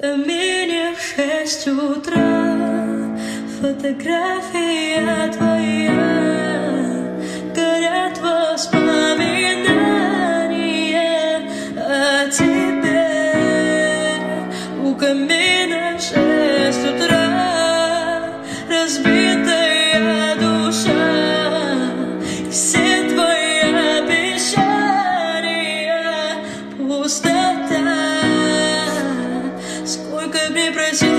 камине в 6 утра, фотография твоя, горят воспоминания о тебе. У камина в 6 утра, разбитая душа, и все твои обещания пустота. Сколько мне просить